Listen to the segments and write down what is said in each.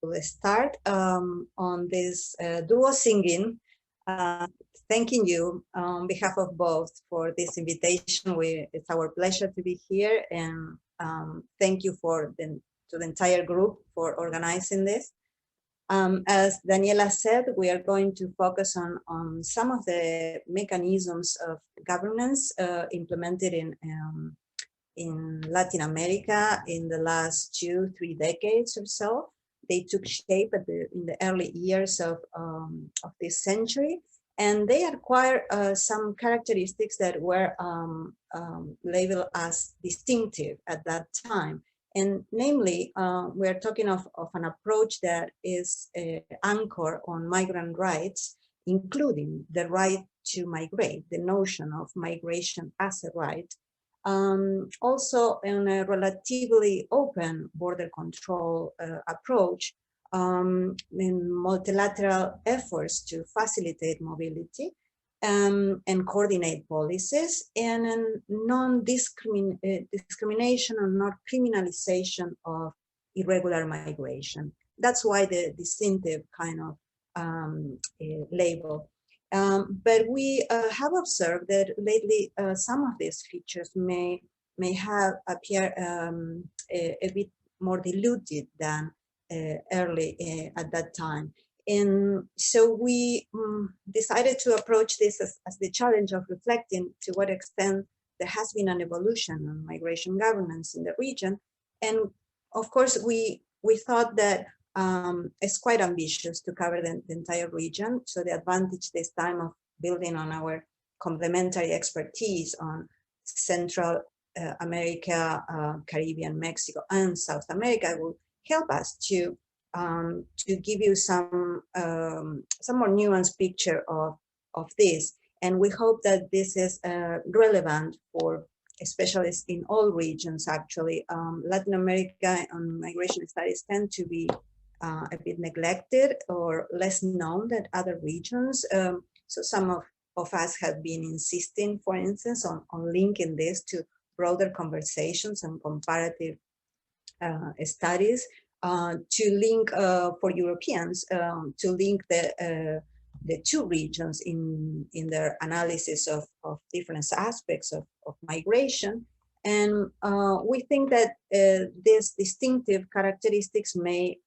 will start on this duo singing, thanking you on behalf of both for this invitation. It's our pleasure to be here, and thank you to the entire group for organizing this. As Daniela said, we are going to focus on some of the mechanisms of governance implemented in Latin America in the last 2-3 decades or so. They took shape in the early years of this century, and they acquired some characteristics that were labeled as distinctive at that time. And namely, we're talking of an approach that is anchored on migrant rights, including the right to migrate, the notion of migration as a right. Also, in a relatively open border control approach, in multilateral efforts to facilitate mobility and coordinate policies, and non-discrimination or not criminalization of irregular migration. That's why the distinctive kind of label. But we have observed that lately some of these features may have appeared a bit more diluted than early at that time. And so we decided to approach this as the challenge of reflecting to what extent there has been an evolution on migration governance in the region. And of course, we thought that it's quite ambitious to cover the entire region. So the advantage this time of building on our complementary expertise on Central America, Caribbean, Mexico, and South America will help us to give you some more nuanced picture of this. And we hope that this is relevant for specialists in all regions, actually. Latin America and migration studies tend to be a bit neglected or less known than other regions. So some of us have been insisting, for instance, on linking this to broader conversations and comparative studies, to link for Europeans, to link the two regions in their analysis of different aspects of migration. And we think that these distinctive characteristics may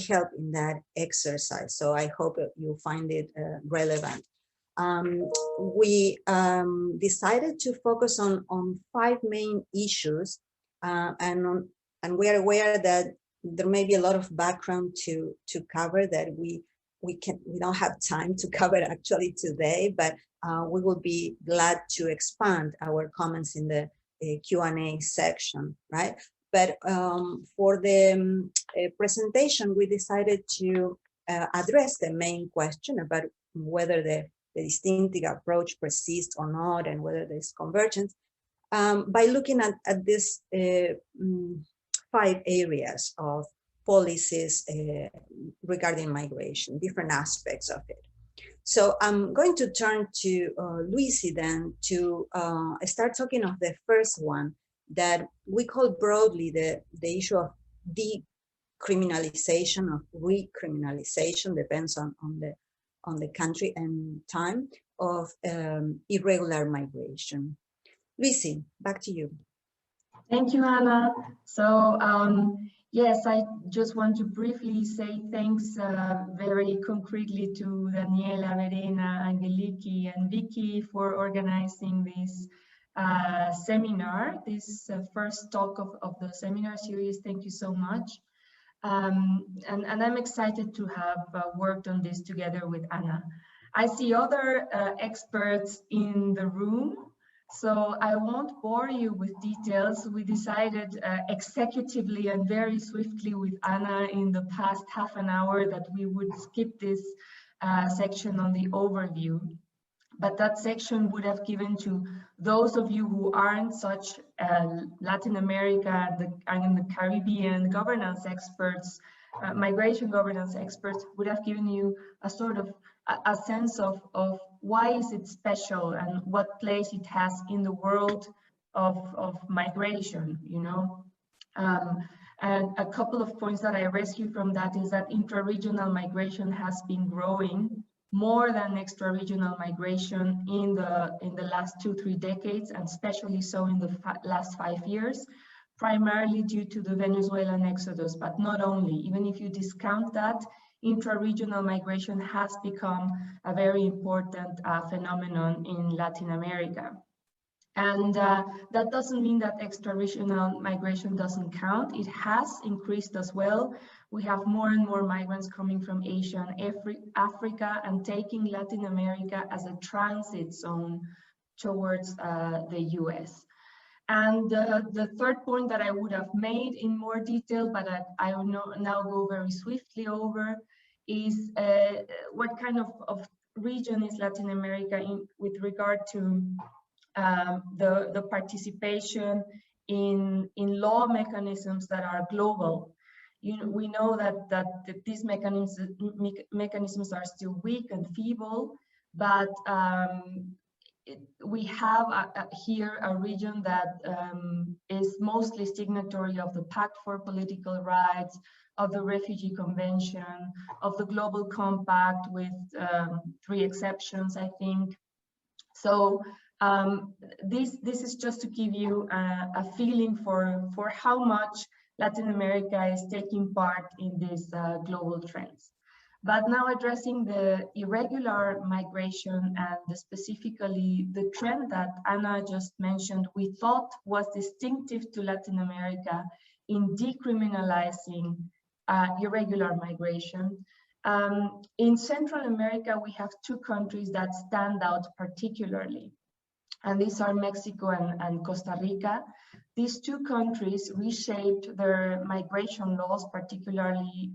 help in that exercise. So I hope you find it relevant. We decided to focus on 5 main issues, and we are aware that there may be a lot of background to cover that we don't have time to cover actually today, but we will be glad to expand our comments in the Q&A section, right? But for the presentation, we decided to address the main question about whether the distinctive approach persists or not, and whether there's convergence, by looking at these 5 areas of policies regarding migration, different aspects of it. So I'm going to turn to Luisi then to start talking of the first one that we call broadly the issue of decriminalization, of recriminalization, depends on the country and time, of irregular migration. Luisi, back to you. Thank you, Anna. So yes, I just want to briefly say thanks very concretely to Daniela, Verena, Angeliki, and Vicky for organizing this seminar, this first talk of the seminar series. Thank you so much. And I'm excited to have worked on this together with Anna. I see other experts in the room, so I won't bore you with details. We decided executively and very swiftly with Anna in the past half an hour that we would skip this section on the overview. But that section would have given to those of you who aren't such Latin America and the Caribbean governance experts, migration governance experts, would have given you a sort of a sense of why is it special and what place it has in the world of migration, you know. And a couple of points that I rescued from that is that intra-regional migration has been growing more than extra-regional migration in the last 2-3 decades, and especially so in the last 5 years, primarily due to the Venezuelan exodus, but not only. Even if you discount that, intra-regional migration has become a very important phenomenon in Latin America. And that doesn't mean that extra-regional migration doesn't count. It has increased as well. We have more and more migrants coming from Asia and Africa and taking Latin America as a transit zone towards the US. And the third point that I would have made in more detail, but I will now go very swiftly over, is what kind of region is Latin America with regard to the participation in law mechanisms that are global. We know that these mechanisms are still weak and feeble, but we have here a region that is mostly signatory of the Pact for Political Rights, of the Refugee Convention, of the Global Compact, with 3 exceptions, I think. So this is just to give you a feeling for how much Latin America is taking part in these global trends. But now addressing the irregular migration and specifically the trend that Anna just mentioned, we thought was distinctive to Latin America in decriminalizing irregular migration. In Central America, we have 2 countries that stand out particularly, and these are Mexico and Costa Rica. These 2 countries reshaped their migration laws, particularly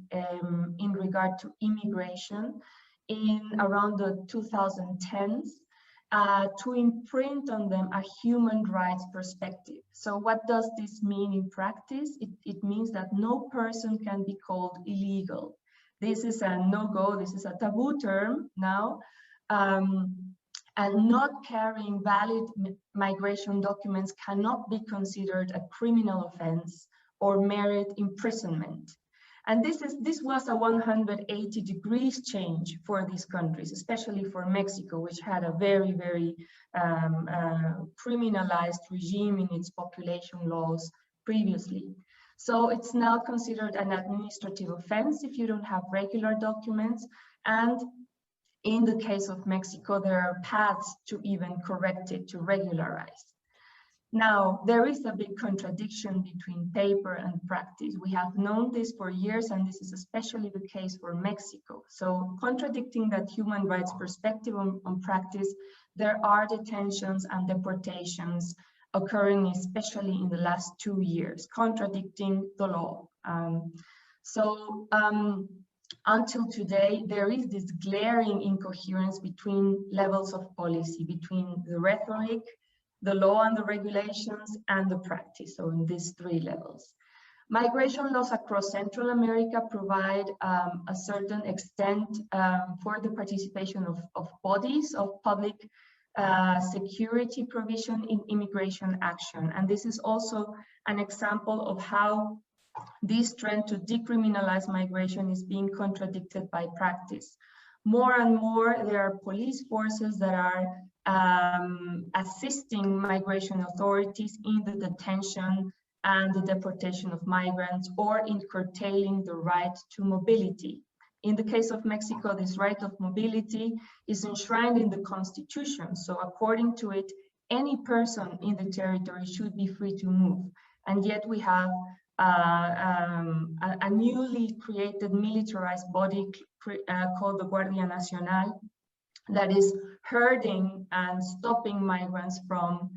in regard to immigration, in around the 2010s, to imprint on them a human rights perspective. So what does this mean in practice? It means that no person can be called illegal. This is a no-go, this is a taboo term now. And not carrying valid migration documents cannot be considered a criminal offense or merit imprisonment. And this was a 180 degrees change for these countries, especially for Mexico, which had a very, very criminalized regime in its population laws previously. So it's now considered an administrative offense if you don't have regular documents. And in the case of Mexico, there are paths to even correct it, to regularize. Now, there is a big contradiction between paper and practice. We have known this for years, and this is especially the case for Mexico. So contradicting that human rights perspective on practice, there are detentions and deportations occurring especially in the last 2 years, contradicting the law. Until today, there is this glaring incoherence between levels of policy, between the rhetoric, the law and the regulations, and the practice, so in these 3 levels. Migration laws across Central America provide a certain extent for the participation of bodies of public security provision in immigration action. And this is also an example of how this trend to decriminalize migration is being contradicted by practice. More and more, there are police forces that are assisting migration authorities in the detention and the deportation of migrants, or in curtailing the right to mobility. In the case of Mexico, this right of mobility is enshrined in the Constitution. So according to it, any person in the territory should be free to move. And yet we have a newly created militarized body called the Guardia Nacional that is herding and stopping migrants from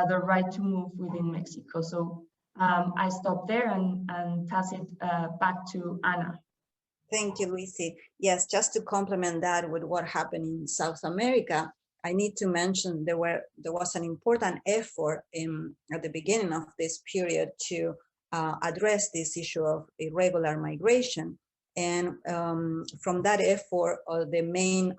the right to move within Mexico. So I stop there and pass it back to Anna. Thank you, Lucy. Yes, just to complement that with what happened in South America, I need to mention there was an important effort at the beginning of this period to address this issue of irregular migration. And from that effort, the main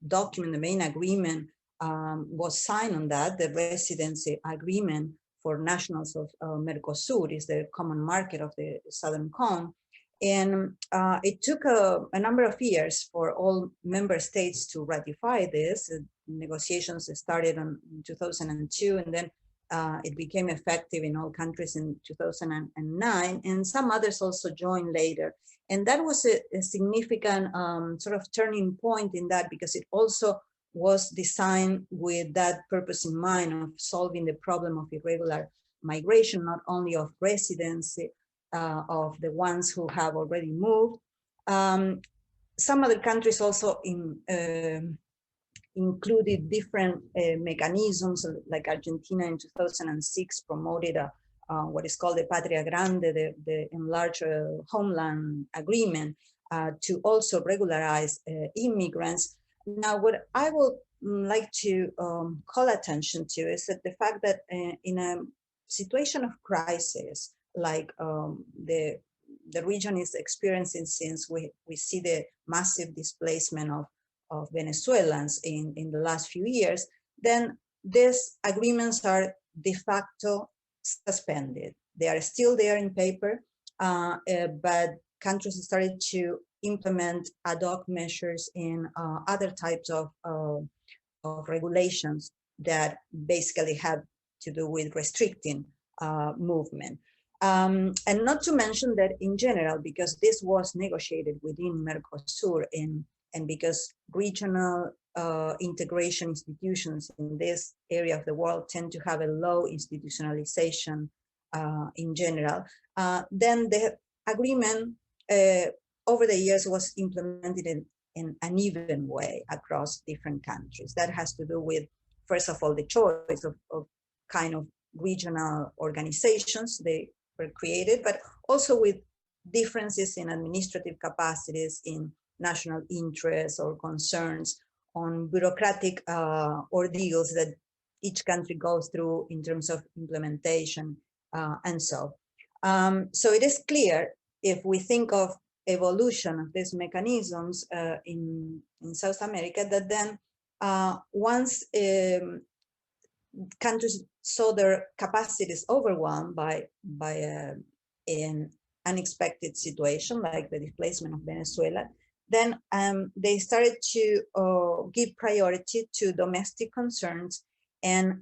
document, the main agreement was signed on that, the residency agreement for nationals of Mercosur, is the common market of the Southern Cone. And it took a number of years for all member states to ratify this. Negotiations started in 2002, and then it became effective in all countries in 2009, and some others also joined later. And that was a significant sort of turning point in that, because it also was designed with that purpose in mind of solving the problem of irregular migration, not only of residency, of the ones who have already moved. Some other countries also included different mechanisms, like Argentina in 2006 promoted what is called the Patria Grande, the enlarged homeland agreement, to also regularize immigrants. Now, what I would like to call attention to is that the fact that in a situation of crisis, like the region is experiencing, since we see the massive displacement of Venezuelans in the last few years, then these agreements are de facto suspended. They are still there in paper, but countries started to implement ad hoc measures in other types of regulations that basically have to do with restricting movement. And not to mention that in general, because this was negotiated within Mercosur, and because regional integration institutions in this area of the world tend to have a low institutionalization in general, then the agreement over the years was implemented in an uneven way across different countries. That has to do with, first of all, the choice of kind of regional organizations they were created, but also with differences in administrative capacities, in national interests or concerns, on bureaucratic ordeals that each country goes through in terms of implementation and so. So it is clear, if we think of evolution of these mechanisms in South America, that then once countries saw their capacities overwhelmed by an unexpected situation like the displacement of Venezuela, then they started to give priority to domestic concerns and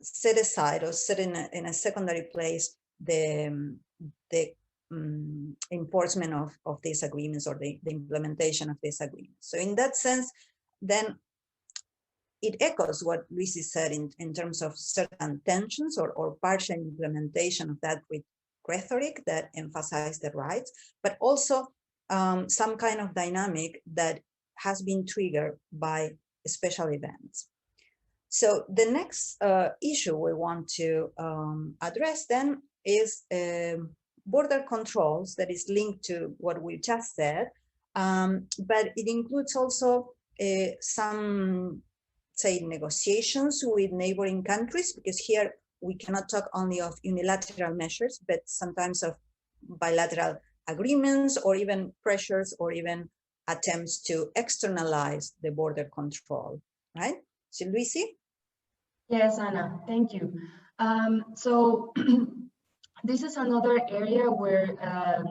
set aside or set in a secondary place the enforcement of these agreements, or the implementation of these agreements. So in that sense, then it echoes what Lucy said in terms of certain tensions or partial implementation of that with rhetoric that emphasize the rights, but also some kind of dynamic that has been triggered by special events. So the next issue we want to address then is border controls, that is linked to what we just said, but it includes also some, say, negotiations with neighboring countries, because here we cannot talk only of unilateral measures, but sometimes of bilateral agreements, or even pressures, or even attempts to externalize the border control, right? So Lucy? Yes, Anna, thank you. So this is another area where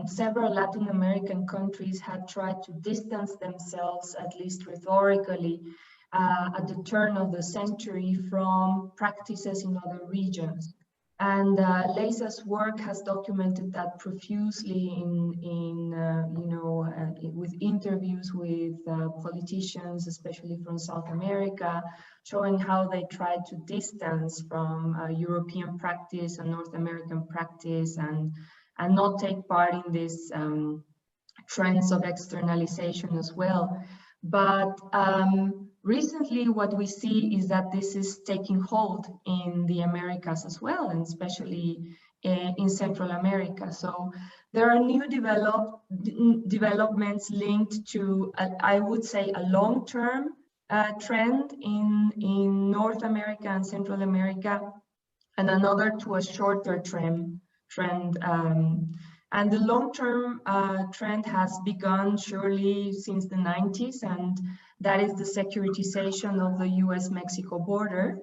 several Latin American countries had tried to distance themselves, at least rhetorically, at the turn of the century from practices in other regions. And Leisa's work has documented that profusely with interviews with politicians, especially from South America, showing how they tried to distance from European practice and North American practice, and not take part in these trends of externalization as well. But recently, what we see is that this is taking hold in the Americas as well, and especially in Central America. So there are new developments linked to, I would say, a long-term trend in North America and Central America, and another to a shorter trend. And the long-term trend has begun surely since the 90s, and that is the securitization of the US-Mexico border.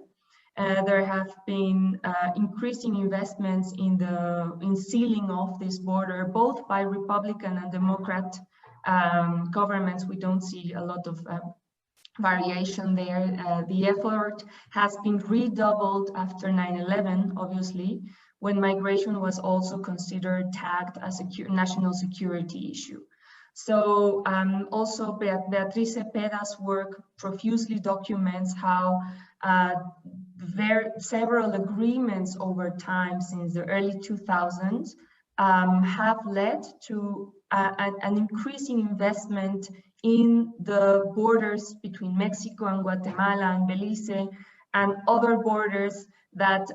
There have been increasing investments in sealing off this border, both by Republican and Democrat governments. We don't see a lot of variation there. The effort has been redoubled after 9/11, obviously, when migration was also considered tagged as a national security issue. So also Beatriz Cepeda's work profusely documents how several agreements over time since the early 2000s have led to an increasing investment in the borders between Mexico and Guatemala and Belize and other borders that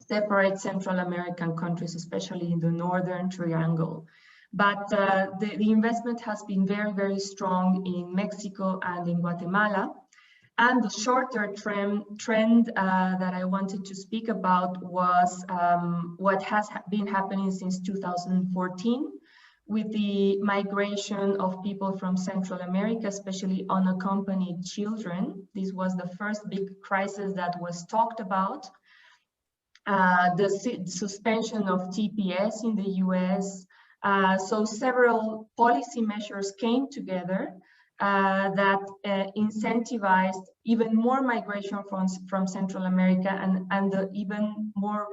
separate Central American countries, especially in the Northern Triangle. But the investment has been very, very strong in Mexico and in Guatemala. And the shorter trend that I wanted to speak about was what has been happening since 2014 with the migration of people from Central America, especially unaccompanied children. This was the first big crisis that was talked about. The suspension of TPS in the US. So several policy measures came together that incentivized even more migration from Central America and the even more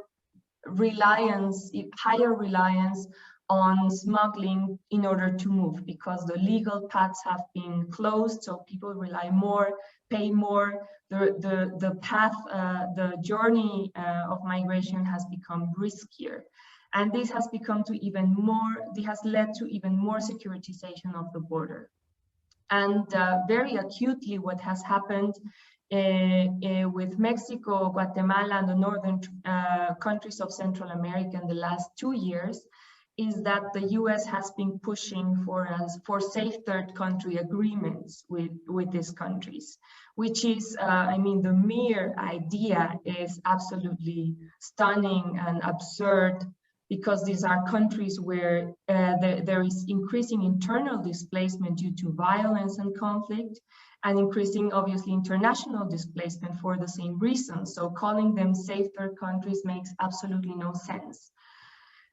reliance, higher reliance on smuggling in order to move, because the legal paths have been closed, so people rely more, pay more. The path, the journey of migration has become riskier. And this has become to even more, this has led to even more securitization of the border. And very acutely what has happened with Mexico, Guatemala, and the northern countries of Central America in the last 2 years is that the US has been pushing for safe third country agreements with these countries, which is, I mean, the mere idea is absolutely stunning and absurd, because these are countries where there is increasing internal displacement due to violence and conflict, and increasing, obviously, international displacement for the same reason. So calling them safe third countries makes absolutely no sense.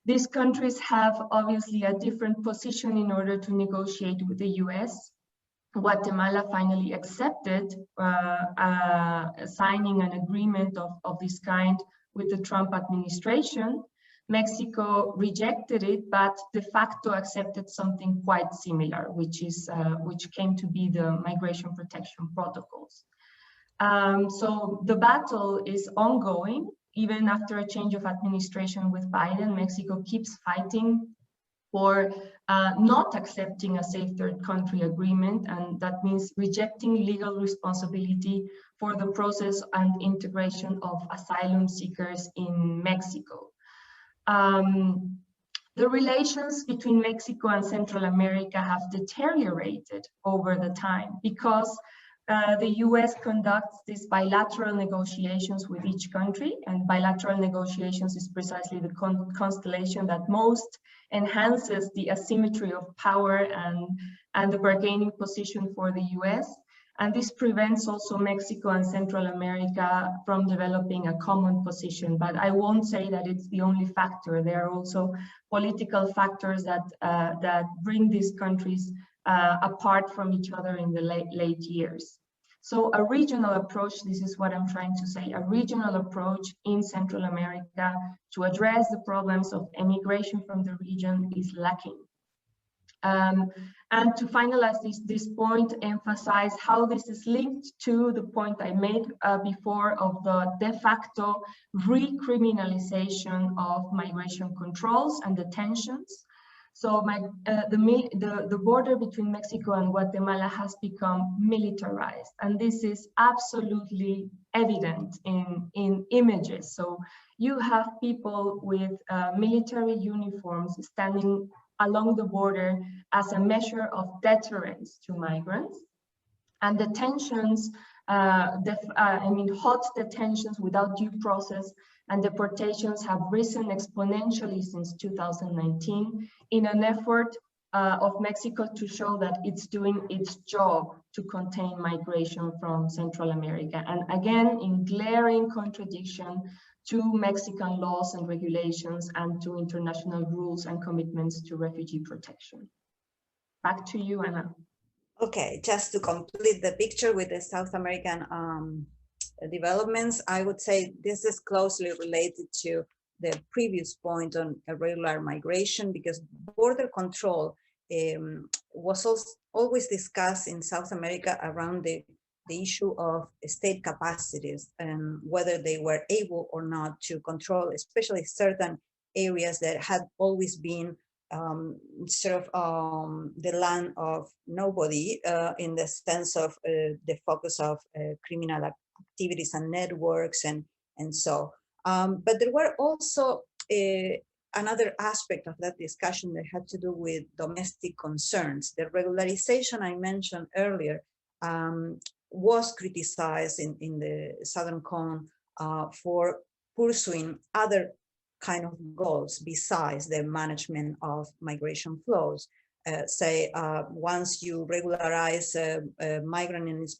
These countries have obviously a different position in order to negotiate with the US. Guatemala finally accepted signing an agreement of this kind with the Trump administration. Mexico rejected it, but de facto accepted something quite similar, which came to be the migration protection protocols. So the battle is ongoing. Even after a change of administration with Biden, Mexico keeps fighting for not accepting a safe third country agreement, and that means rejecting legal responsibility for the process and integration of asylum seekers in Mexico. The relations between Mexico and Central America have deteriorated over the time because the US conducts these bilateral negotiations with each country, and bilateral negotiations is precisely the constellation that most enhances the asymmetry of power and the bargaining position for the US. And this prevents also Mexico and Central America from developing a common position. But I won't say that it's the only factor. There are also political factors that bring these countries apart from each other in the late years. So a regional approach, this is what I'm trying to say, a regional approach in Central America to address the problems of immigration from the region is lacking. And to finalize this point, emphasize how this is linked to the point I made before of the de facto recriminalization of migration controls and detentions. So the border between Mexico and Guatemala has become militarized, and this is absolutely evident in images. So you have people with military uniforms standing along the border as a measure of deterrence to migrants, and detentions, hot detentions without due process and deportations have risen exponentially since 2019 in an effort of Mexico to show that it's doing its job to contain migration from Central America. And again, in glaring contradiction to Mexican laws and regulations and to international rules and commitments to refugee protection. Back to you, Anna. Okay, just to complete the picture with the South American developments, I would say this is closely related to the previous point on irregular migration, because border control was also always discussed in South America around the issue of state capacities and whether they were able or not to control, especially certain areas that had always been the land of nobody in the sense of the focus of criminal activities and networks and so. But there were also another aspect of that discussion that had to do with domestic concerns. The regularization I mentioned earlier was criticized in the Southern Cone for pursuing other kind of goals besides the management of migration flows. Once you regularize a migrant and it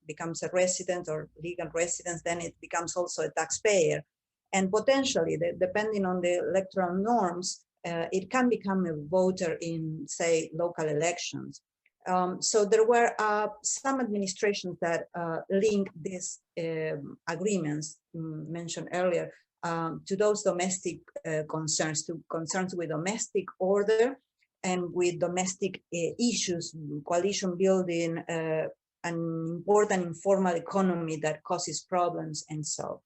becomes a resident or legal resident, then it becomes also a taxpayer. And potentially, depending on the electoral norms, it can become a voter in, say, local elections. So there were some administrations that linked these agreements mentioned earlier to those domestic concerns, to concerns with domestic order and with domestic issues, coalition building, an important informal economy that causes problems, and so.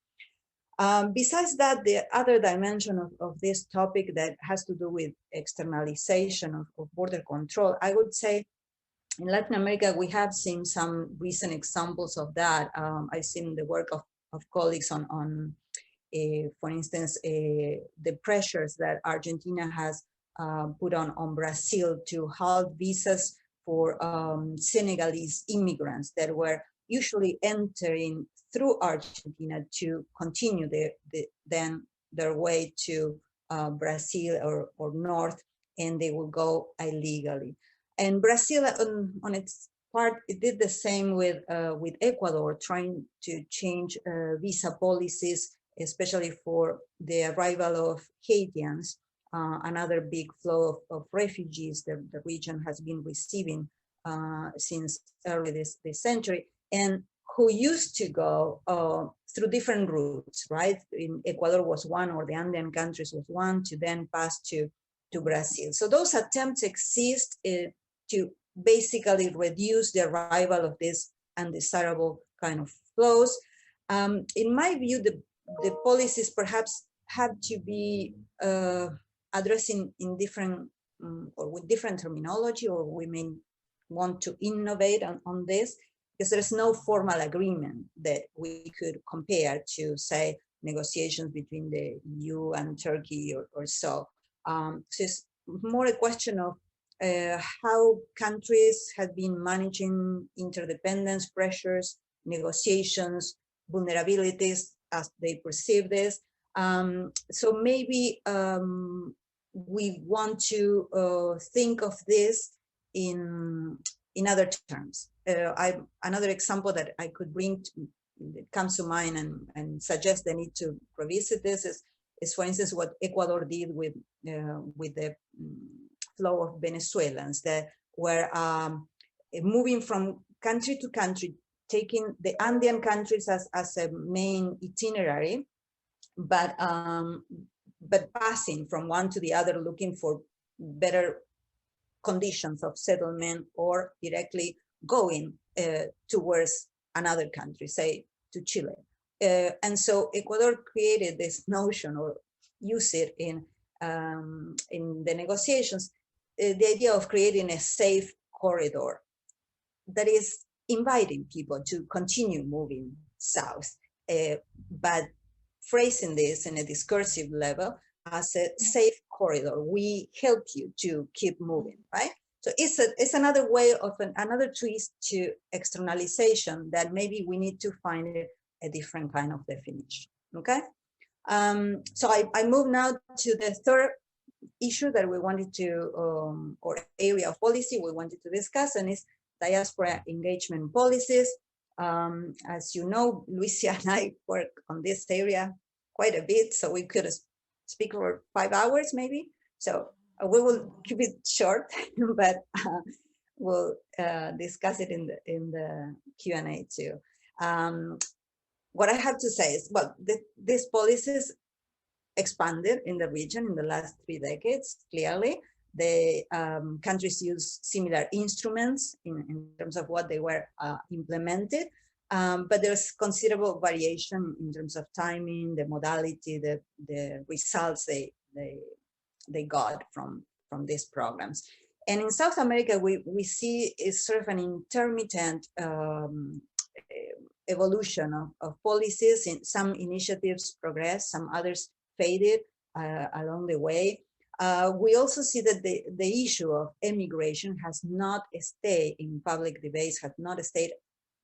Besides that, the other dimension of this topic that has to do with externalization of border control, I would say in Latin America, we have seen some recent examples of that. I've seen the work of colleagues on for instance, the pressures that Argentina has put on Brazil to halt visas for Senegalese immigrants that were usually entering through Argentina to continue their way to Brazil or north, and they will go illegally. And Brazil, on its part, it did the same with Ecuador, trying to change visa policies, especially for the arrival of Haitians, another big flow of refugees that the region has been receiving since early this century, and who used to go through different routes, right? In Ecuador was one, or the Andean countries was one, to then pass to Brazil. So those attempts exist to basically reduce the arrival of this undesirable kind of flows. In my view, the policies perhaps have to be addressing in different or with different terminology, or we may want to innovate on this, because there's no formal agreement that we could compare to, say, negotiations between the EU and Turkey or so. So it's more a question of how countries have been managing interdependence, pressures, negotiations, vulnerabilities as they perceive this. So maybe we want to think of this in other terms. Another example that I could bring that comes to mind and suggest the need to revisit this is, for instance, what Ecuador did with the flow of Venezuelans that were moving from country to country, taking the Andean countries as a main itinerary, but passing from one to the other, looking for better conditions of settlement, or directly going towards another country, say to Chile. And so Ecuador created this notion, or used it in the negotiations, the idea of creating a safe corridor that is inviting people to continue moving south, but phrasing this in a discursive level as a safe corridor. We help you to keep moving, right? So it's another way of another twist to externalization that maybe we need to find a different kind of definition, okay? So I move now to the third issue that we wanted to, or area of policy we wanted to discuss, and is diaspora engagement policies. As you know, Lucia and I work on this area quite a bit, so we could speak for 5 hours maybe. So we will keep it short, but we'll discuss it in the Q&A too. What I have to say is, well, these policies expanded in the region in the last 3 decades, clearly. The countries use similar instruments in terms of what they were implemented, but there's considerable variation in terms of timing, the modality, the results they got from these programs. And in South America, we see is sort of an intermittent evolution of policies. In some initiatives progress, some others faded along the way. We also see that the issue of immigration has not stayed in public debates, has not stayed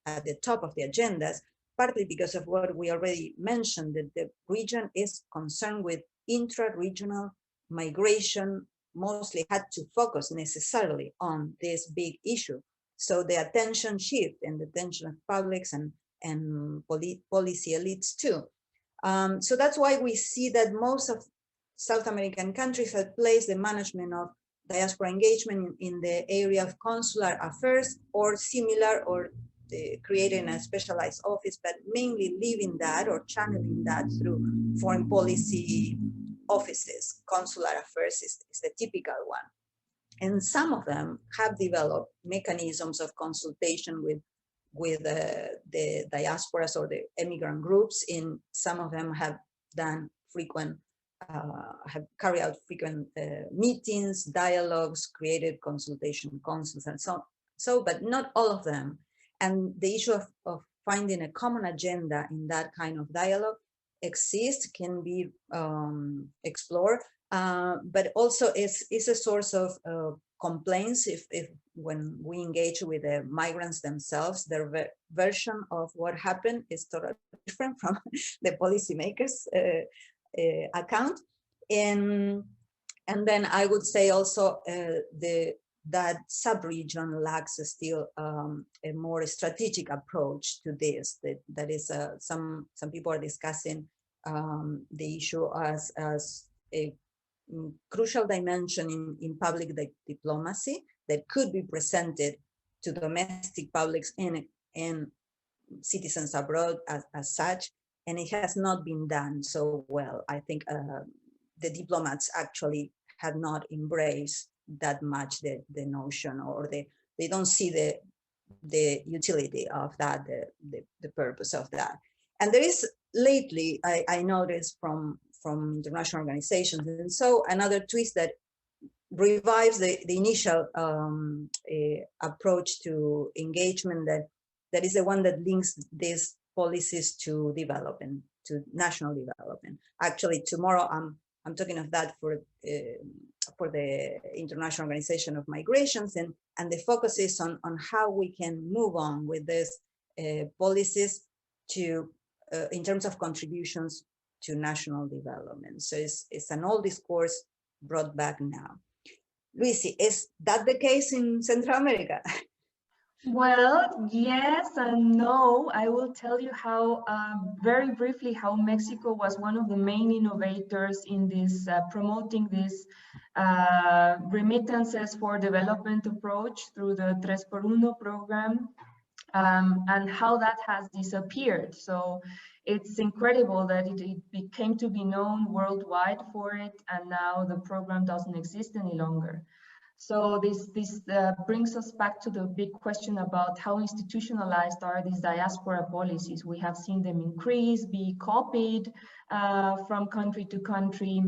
at the top of the agendas, partly because of what we already mentioned, that the region is concerned with intra-regional migration, mostly had to focus necessarily on this big issue. So the attention shift and the attention of publics and policy elites too. So that's why we see that most of South American countries have placed the management of diaspora engagement in the area of consular affairs or similar, or creating a specialized office, but mainly leaving that or channeling that through foreign policy offices. Consular affairs is the typical one. And some of them have developed mechanisms of consultation with the diasporas or the immigrant groups. In some of them have done frequent, have carried out frequent meetings, dialogues, created consultation councils, and so on. So, but not all of them. And the issue of finding a common agenda in that kind of dialogue exists, can be explored, but also is a source of complaints if when we engage with the migrants themselves, their version of what happened is totally different from the policymakers' account. And then I would say also that sub-region lacks still a more strategic approach to this. That is, some people are discussing the issue as a crucial dimension in public diplomacy that could be presented to domestic publics and citizens abroad as such, and it has not been done so well. I think the diplomats actually have not embraced that much the notion, or they don't see the utility of that, the purpose of that. And there is lately, I noticed from international organizations, and so another twist that revives the initial approach to engagement that is the one that links these policies to development, to national development. Actually, tomorrow I'm talking of that for the International Organization of Migrations, and the focus is on how we can move on with these policies to in terms of contributions to national development. So it's an old discourse brought back now. Luisi, is that the case in Central America? Well, yes and no. I will tell you how, very briefly, how Mexico was one of the main innovators in this, promoting this remittances for development approach through the 3x1 program, and how that has disappeared. So it's incredible that it came to be known worldwide for it, and now the program doesn't exist any longer. So this brings us back to the big question about how institutionalized are these diaspora policies. We have seen them increase, be copied from country to country.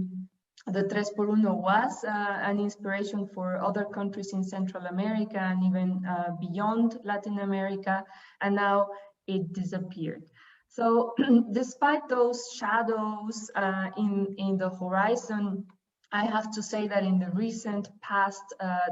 The 3x1 was an inspiration for other countries in Central America and even beyond Latin America, and now it disappeared. So despite those shadows in the horizon, I have to say that in the recent past,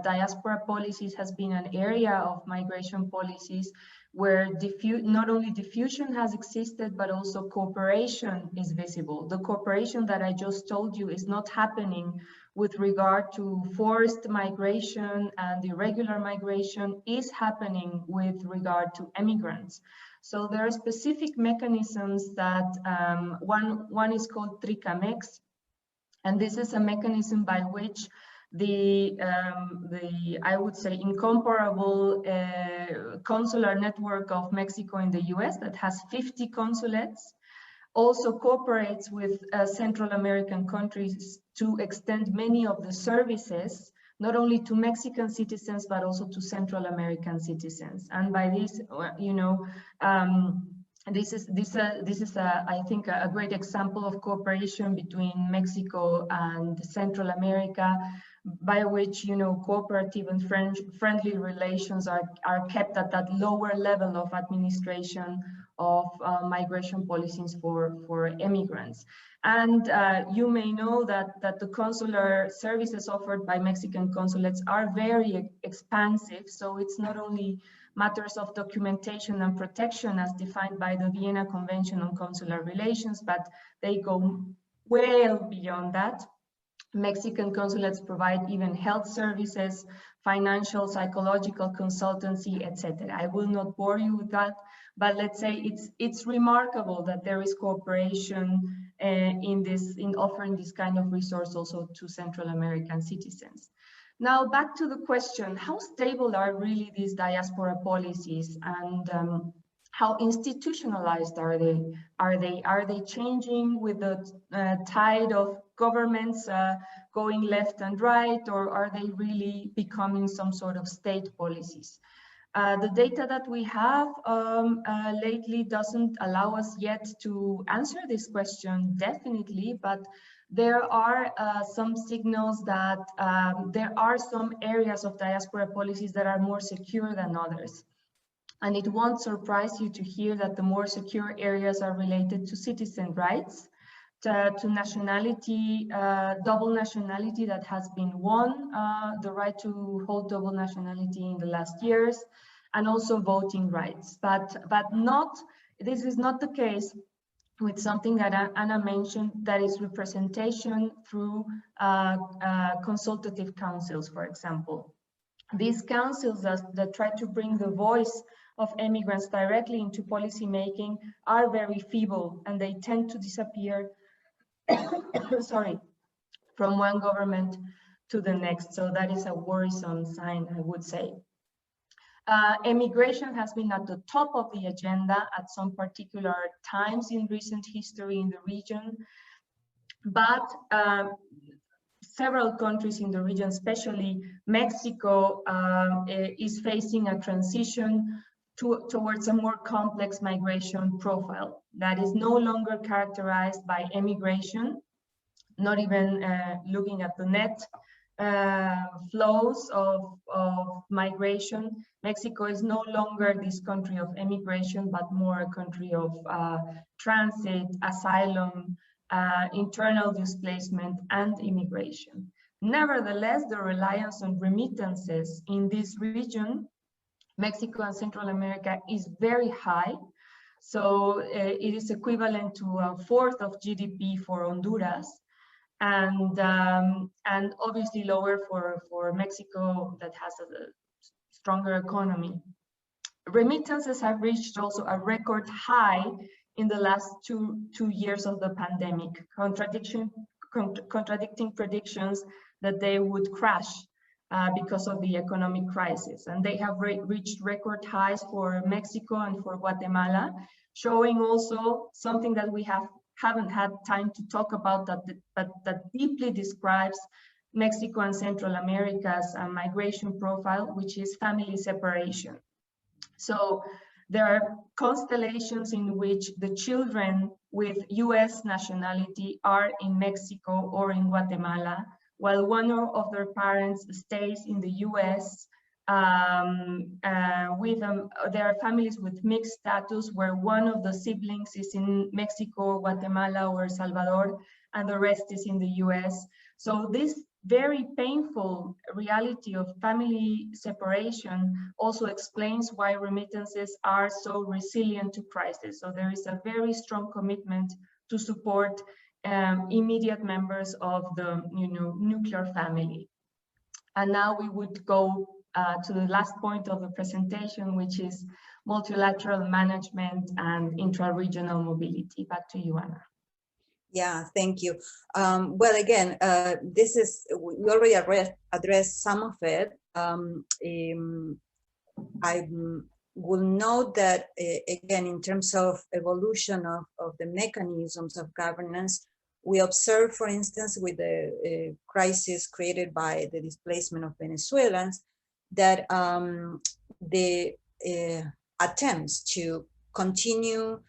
diaspora policies has been an area of migration policies where not only diffusion has existed, but also cooperation is visible. The cooperation that I just told you is not happening with regard to forced migration and irregular migration, is happening with regard to immigrants. So there are specific mechanisms that one is called TRICAMEX, and this is a mechanism by which the I would say incomparable consular network of Mexico in the US that has 50 consulates also cooperates with Central American countries to extend many of the services, not only to Mexican citizens, but also to Central American citizens. And by this, you know, this is I think a great example of cooperation between Mexico and Central America, by which, you know, cooperative and friendly relations are kept at that lower level of administration of migration policies for immigrants. And you may know that the consular services offered by Mexican consulates are very expansive. So it's not only matters of documentation and protection as defined by the Vienna Convention on Consular Relations, but they go well beyond that. Mexican consulates provide even health services, financial, psychological consultancy, etc. I will not bore you with that, but let's say it's remarkable that there is cooperation in offering this kind of resource also to Central American citizens. Now back to the question: how stable are really these diaspora policies, and how institutionalized are they? Are they changing with the tide of governments going left and right, or are they really becoming some sort of state policies? The data that we have lately doesn't allow us yet to answer this question definitely, but there are some signals that there are some areas of diaspora policies that are more secure than others. And it won't surprise you to hear that the more secure areas are related to citizen rights, to nationality, double nationality that has been won, the right to hold double nationality in the last years, and also voting rights. But this is not the case with something that Anna mentioned, that is representation through consultative councils, for example. These councils that try to bring the voice of immigrants directly into policy making are very feeble, and they tend to disappear sorry, from one government to the next. So that is a worrisome sign, I would say. Immigration has been at the top of the agenda at some particular times in recent history in the region, but several countries in the region, especially Mexico, is facing a transition towards a more complex migration profile that is no longer characterized by immigration, not even looking at the net flows of migration. Mexico is no longer this country of immigration, but more a country of transit, asylum, internal displacement, and immigration. Nevertheless, the reliance on remittances in this region, Mexico and Central America, is very high. So it is equivalent to a fourth of GDP for Honduras, and obviously lower for Mexico that has a stronger economy. Remittances have reached also a record high in the last two years of the pandemic, contradicting predictions that they would crash because of the economic crisis. And they have reached record highs for Mexico and for Guatemala, showing also something that we haven't had time to talk about, that deeply describes Mexico and Central America's migration profile, which is family separation. So there are constellations in which the children with US nationality are in Mexico or in Guatemala, while one of their parents stays in the US. There are families with mixed status where one of the siblings is in Mexico, Guatemala, or El Salvador, and the rest is in the US. So this very painful reality of family separation also explains why remittances are so resilient to crisis. So there is a very strong commitment to support immediate members of the nuclear family. And now we would go to the last point of the presentation, which is multilateral management and intra-regional mobility. Back to you, Anna. Yeah, thank you. Well, again, this is, we already addressed some of it. I will note that, again, in terms of evolution of the mechanisms of governance, we observe, for instance, with the crisis created by the displacement of Venezuelans, that the attempts to continue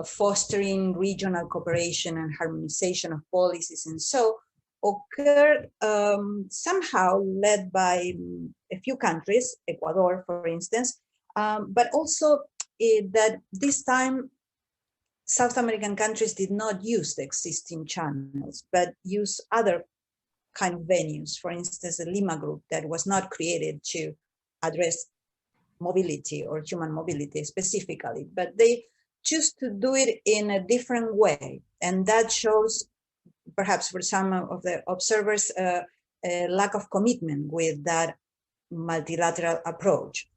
fostering regional cooperation and harmonization of policies and so occurred somehow led by a few countries, Ecuador, for instance, but also that this time South American countries did not use the existing channels, but use other kind of venues. For instance, the Lima Group that was not created to address mobility or human mobility specifically, but they choose to do it in a different way. And that shows, perhaps for some of the observers, a lack of commitment with that multilateral approach.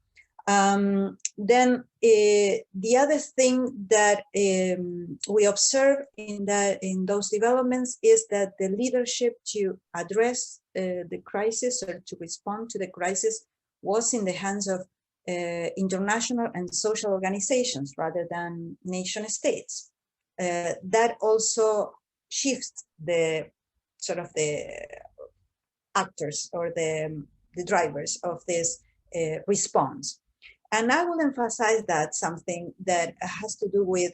Then the other thing that we observe in those developments is that the leadership to address the crisis or to respond to the crisis was in the hands of international and social organizations rather than nation states. That also shifts the sort of the actors or the drivers of this response. And I will emphasize that something that has to do with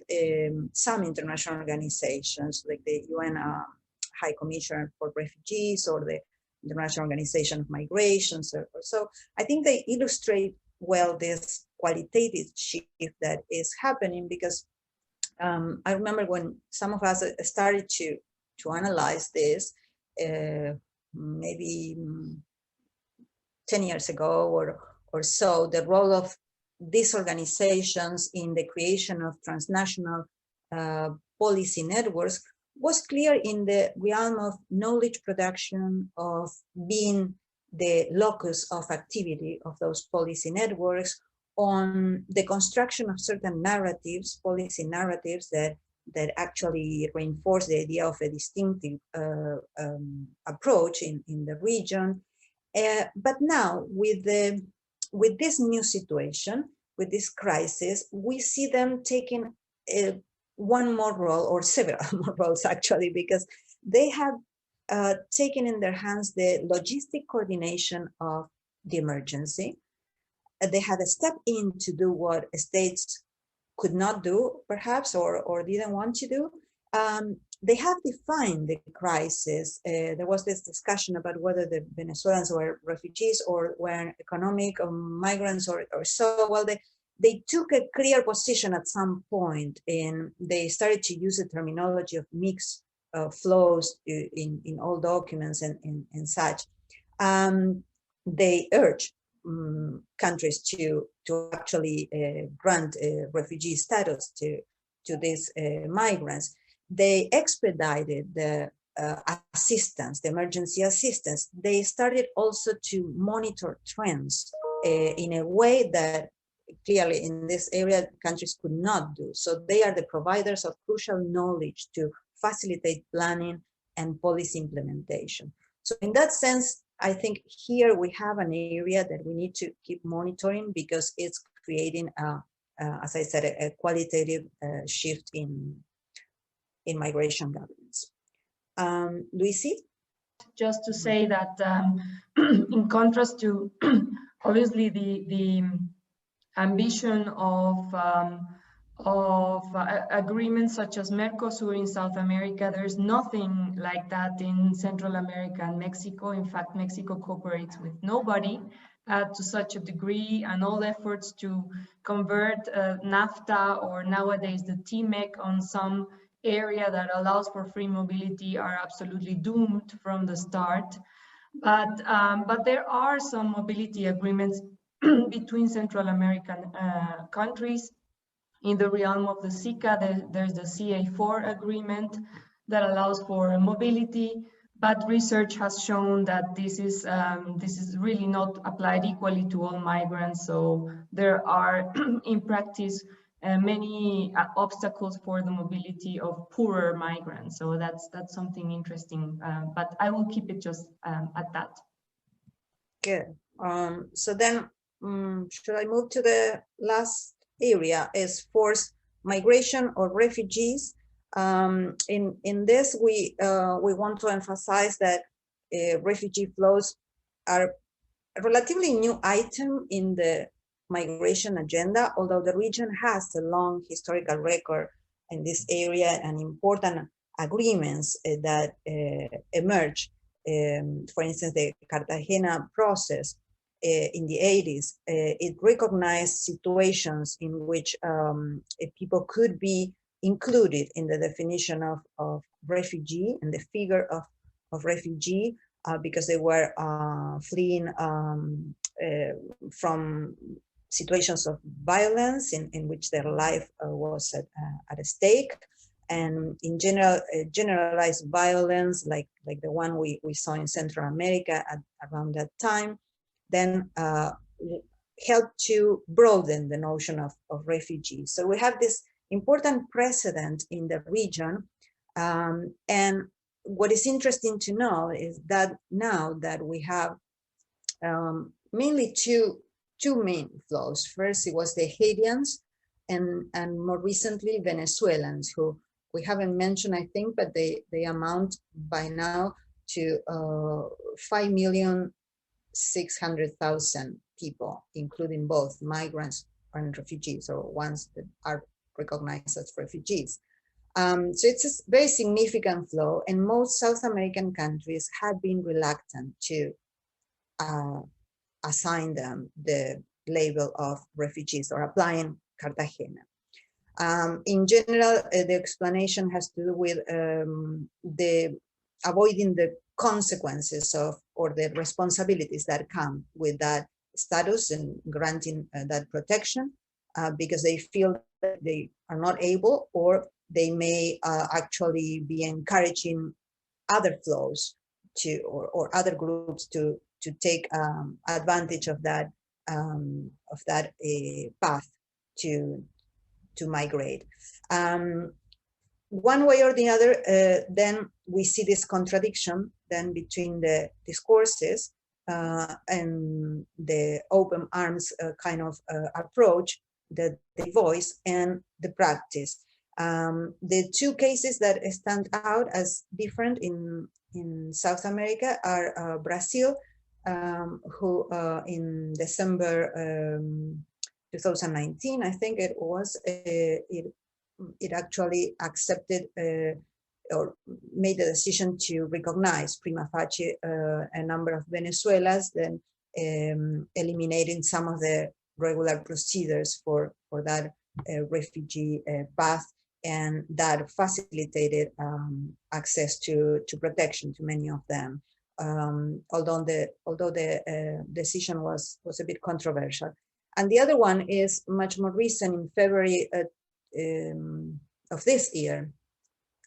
some international organizations like the UN High Commissioner for Refugees or the International Organization of Migration. So I think they illustrate well this qualitative shift that is happening, because I remember when some of us started to analyze this, maybe 10 years ago or so, the role of these organizations in the creation of transnational policy networks was clear in the realm of knowledge production, of being the locus of activity of those policy networks, on the construction of certain narratives, policy narratives that actually reinforce the idea of a distinctive approach in the region. But now with this new situation, with this crisis, we see them taking one more role, or several more roles actually, because they have taken in their hands the logistic coordination of the emergency. They have stepped in to do what states could not do, perhaps, or didn't want to do. They have defined the crisis. There was this discussion about whether the Venezuelans were refugees or were economic or migrants or so. Well, they took a clear position at some point, and they started to use the terminology of mixed flows in all documents and such. They urge countries to actually grant refugee status to these migrants. They expedited the assistance, the emergency assistance. They started also to monitor trends in a way that clearly in this area countries could not do. So they are the providers of crucial knowledge to facilitate planning and policy implementation. So in that sense, I think here we have an area that we need to keep monitoring, because it's creating, as I said, a qualitative shift in migration governance. Luisi? Just to say that in contrast to obviously the ambition of agreements such as Mercosur in South America, there's nothing like that in Central America and Mexico. In fact, Mexico cooperates with nobody to such a degree, and all efforts to convert NAFTA or nowadays the TMEC on some area that allows for free mobility are absolutely doomed from the start. But there are some mobility agreements between Central American countries. In the realm of the SICA, there's the CA4 agreement that allows for mobility, but research has shown that this is really not applied equally to all migrants. So there are, in practice, many obstacles for the mobility of poorer migrants. So that's something interesting, but I will keep it just at that. Good. So then, should I move to the last area? Is forced migration or refugees? In this, we want to emphasize that refugee flows are a relatively new item in the migration agenda, although the region has a long historical record in this area and important agreements that emerge. For instance, the Cartagena process in the 80s, it recognized situations in which people could be included in the definition of refugee and the figure of refugee because they were fleeing from situations of violence in which their life was at stake. And in general, generalized violence like the one we saw in Central America around that time, then helped to broaden the notion of refugees. So we have this important precedent in the region. And what is interesting to know is that now that we have mainly two main flows. First, it was the Haitians, and more recently Venezuelans, who we haven't mentioned, I think, but they amount by now to 5,600,000 people, including both migrants and refugees, or ones that are recognized as refugees. So it's a very significant flow, and most South American countries have been reluctant to assign them the label of refugees or applying Cartagena. In general, the explanation has to do with avoiding the consequences of or the responsibilities that come with that status and granting that protection, because they feel that they are not able, or they may actually be encouraging other flows to or other groups to take advantage of that path to migrate. One way or the other, then we see this contradiction then between the discourses and the open arms kind of approach that they voice and the practice. The two cases that stand out as different in South America are Brazil, who in December 2019, I think it was, it actually accepted or made the decision to recognize prima facie a number of Venezuelans, then eliminating some of the regular procedures for that refugee path, and that facilitated access to protection to many of them. Although the decision was a bit controversial. And the other one is much more recent. In February of this year,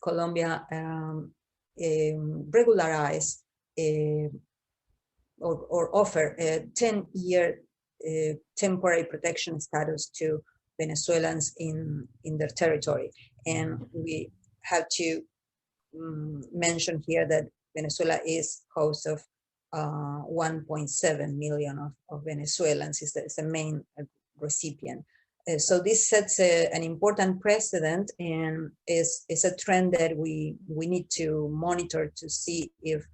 Colombia regularized or offered a 10-year temporary protection status to Venezuelans in their territory. And we have to mention here that Venezuela is host of 1.7 million of Venezuelans, is the main recipient. So this sets an important precedent, and is a trend that we need to monitor to see if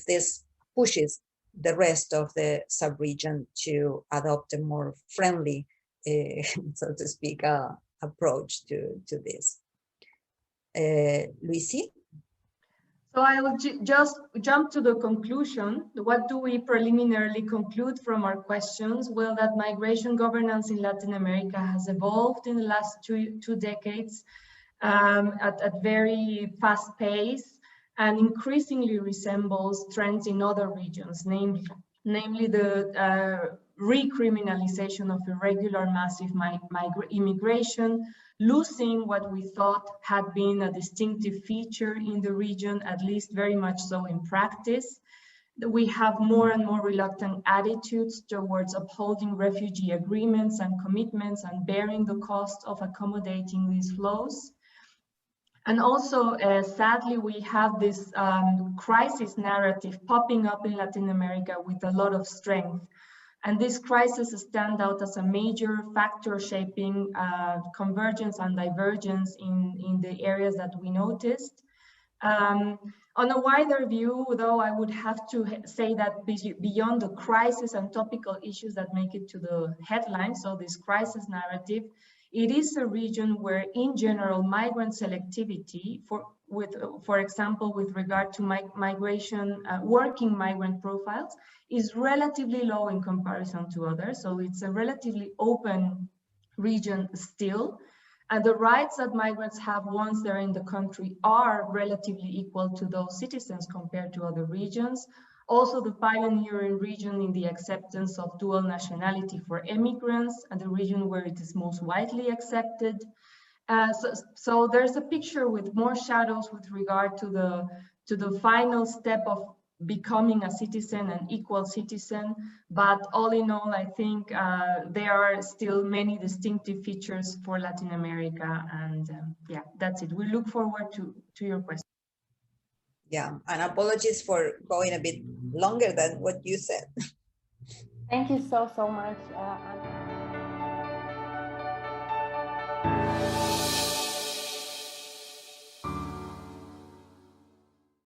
this pushes the rest of the sub-region to adopt a more friendly, so to speak, approach to this. Luisi? So I will just jump to the conclusion. What do we preliminarily conclude from our questions? Well, that migration governance in Latin America has evolved in the last two decades, at very fast pace, and increasingly resembles trends in other regions, namely the recriminalization of irregular massive immigration, losing what we thought had been a distinctive feature in the region, at least very much so in practice. We have more and more reluctant attitudes towards upholding refugee agreements and commitments and bearing the cost of accommodating these flows. And also, sadly, we have this crisis narrative popping up in Latin America with a lot of strength. And these crises stand out as a major factor shaping convergence and divergence in the areas that we noticed. On a wider view, though, I would have to say that beyond the crisis and topical issues that make it to the headlines, so this crisis narrative, it is a region where, in general, migrant selectivity, for example, with regard to migration, working migrant profiles, is relatively low in comparison to others. So it's a relatively open region still. And the rights that migrants have once they're in the country are relatively equal to those citizens compared to other regions. Also, the pioneering region in the acceptance of dual nationality for immigrants, and the region where it is most widely accepted. So there's a picture with more shadows with regard to the final step of becoming a citizen, an equal citizen. But all in all, I think there are still many distinctive features for Latin America. And yeah, that's it. We look forward to your question. Yeah, and apologies for going a bit longer than what you said. Thank you so much, Anna.